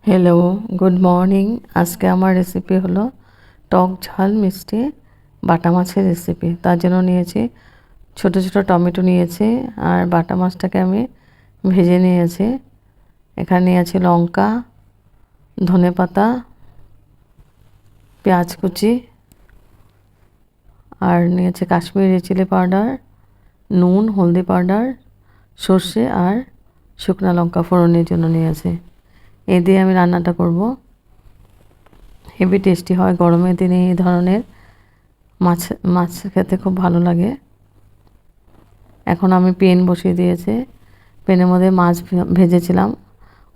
Hello, good morning. আজকে আমার recipe হলো টক ঝাল মিষ্টি বাটা মাছের রেসিপি। তার জন্য নিয়েছি ছোট ছোট টমেটো নিয়েছি, আর বাটা মাছটাকে আমি ভেজে নিয়েছি। এখানে নিয়েছি লঙ্কা, ধনেপাতা, পেঁয়াজ কুচি, আর নিয়েছি কাশ্মীরি চিলি পাউডার, নুন, হলদি পাউডার, সর্ষে আর শুকনো লঙ্কা ফোড়নের জন্য নিয়েছি। এই দিয়ে আমি রান্নাটা করব। হেভি টেস্টি হয়, গরমের দিনে এই ধরনের মাছ মাছ খেতে খুব ভালো লাগে। এখন আমি পেন বসিয়ে দিয়েছি। পেনের মধ্যে মাছ ভেজেছিলাম,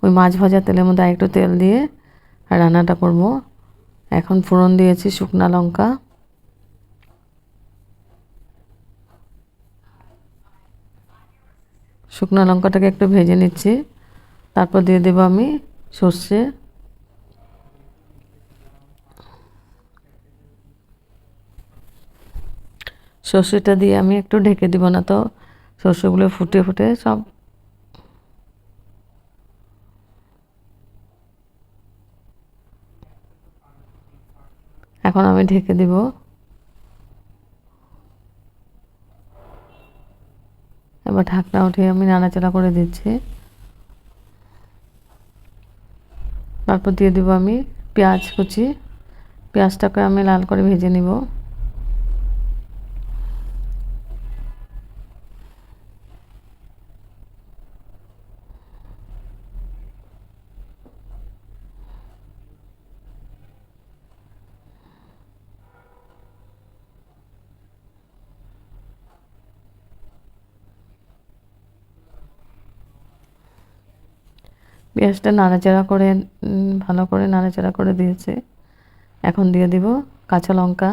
ওই মাছ ভাজা তেলের মধ্যে একটু তেল দিয়ে রান্নাটা করব। এখন ফোড়ন দিয়েছি শুকনা লঙ্কা, শুকনো লঙ্কাটাকে একটু ভেজে নিচ্ছি। তারপর দিয়ে দেবো আমি সর্ষে, সর্ষেটা দিয়ে আমি একটু ঢেকে দিব, না তো সর্ষেগুলো ফুটে ফুটে সব এখন আমি ঢেকে দিব। এবার ঢাকনা উঠিয়ে আমি নাড়াচাড়া করে দিচ্ছি। তারপর দিয়ে দেবো আমি পেঁয়াজ কুচি। পেঁয়াজটাকে আমি লাল করে ভেজে নিব। পেঁয়াজটা নাড়াচাড়া করে ভালো করে নাড়াচাড়া করে দিয়েছে। এখন দিয়ে দিব কাঁচা লঙ্কা।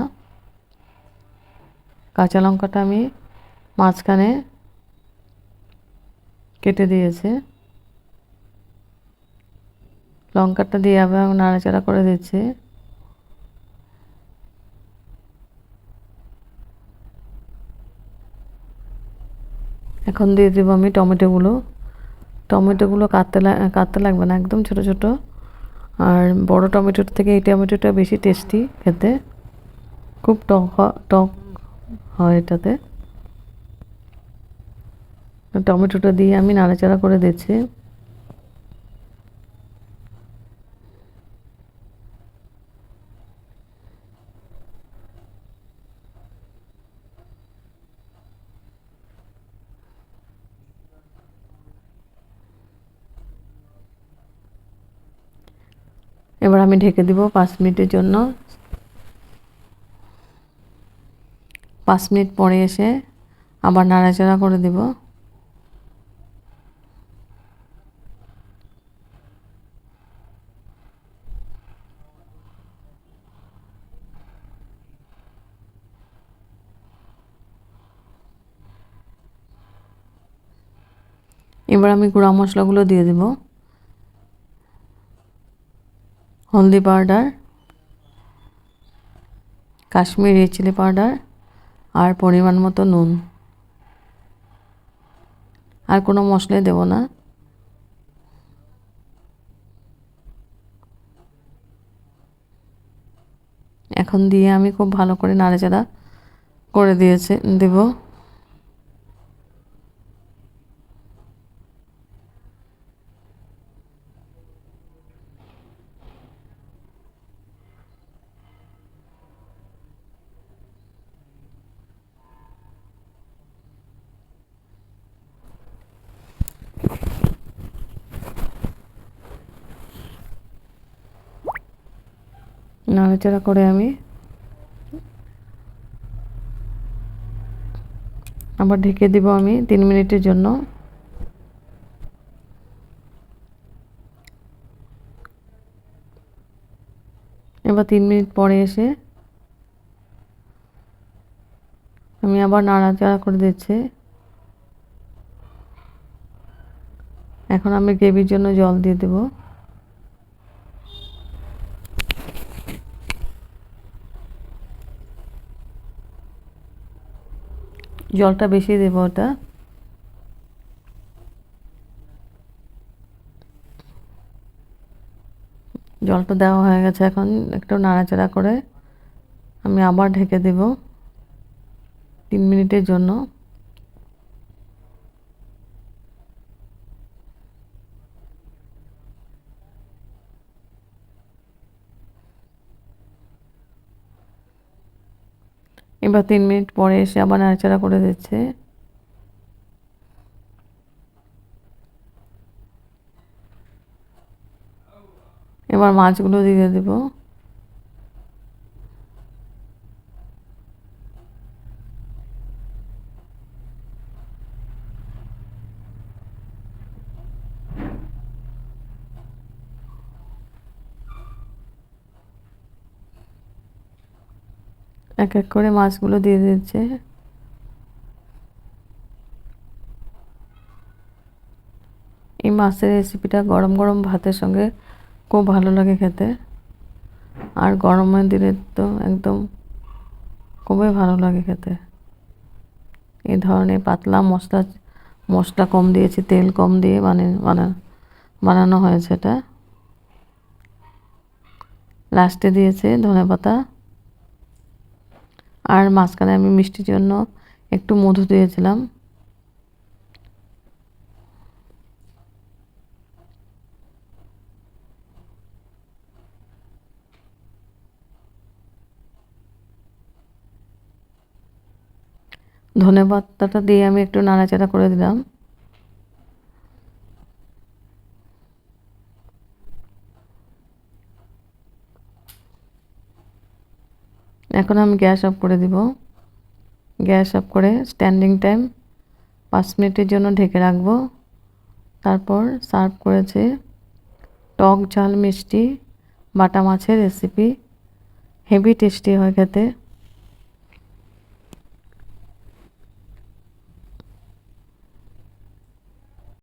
কাঁচা লঙ্কাটা আমি মাঝখানে কেটে দিয়েছে। লঙ্কাটা দিয়ে আবার নাড়াচাড়া করে দিচ্ছি। এখন দিয়ে দেবো আমি টমেটোগুলো। টমেটোগুলো কাটতে লাগবে না, একদম ছোট ছোট। আর বড় টমেটোর থেকে এই টমেটোটা বেশি টেস্টি খেতে, খুব টক হয় এটাতে। টমেটোটা দিয়ে আমি নাড়াচাড়া করে দিচ্ছি। এবার আমি ঢেকে দিব 5 মিনিটের জন্য। 5 মিনিট পরে এসে আবার নাড়াচাড়া করে দিব। এবার আমি গুঁড়া মশলাগুলো দিয়ে দেব। হলদি পাউডার, কাশ্মীরি চিলি পাউডার, আর পরিমাণ মতো নুন। আর কোনো মশলাই দেব না। এখন দিয়ে আমি খুব ভালো করে নাড়াচাড়া করে দেব। নাড়াচাড়া করে আমি আবার ঢেকে দিব আমি 3 মিনিটের জন্য। এবার 3 মিনিট পরে এসে আমি আবার নাড়াচাড়া করে দিচ্ছি। এখন আমি গ্রেভির জন্য জল দিয়ে দেব। জলটা বেশি দেব ওটা। জলটা দেওয়া হয়ে গেছে, এখন একটু নাড়াচাড়া করে আমি আবার ঢেকে দেব 3 মিনিটের জন্য। এবার 3 মিনিট পরে এসে আবার নাড়াচাড়া করে দিচ্ছে। এবার মাছগুলো দিয়ে দেব। এক এক করে মাছগুলো দিয়ে দিচ্ছে। এই মাছের রেসিপিটা গরম গরম ভাতের সঙ্গে খুব ভালো লাগে খেতে, আর গরমের দিনে তো একদম খুবই ভালো লাগে খেতে। এই ধরনের পাতলা মশলা কম দিয়েছি, তেল কম দিয়ে বানানো হয়েছে এটা। লাস্টে দিয়েছে ধনেপাতা, আর মাঝখানে আমি মিষ্টির জন্য একটু মধু দিয়েছিলাম। ধনেপাতাটা দিয়ে আমি একটু নাড়াচাড়া করে দিলাম। এখন আমি গ্যাস অফ করে দিব। গ্যাস অফ করে স্ট্যান্ডিং টাইম 5 মিনিটের জন্য ঢেকে রাখবো। তারপর সার্ভ করেছে টক ঝাল মিষ্টি বাটা মাছের রেসিপি। হেভি টেস্টি হয় খেতে।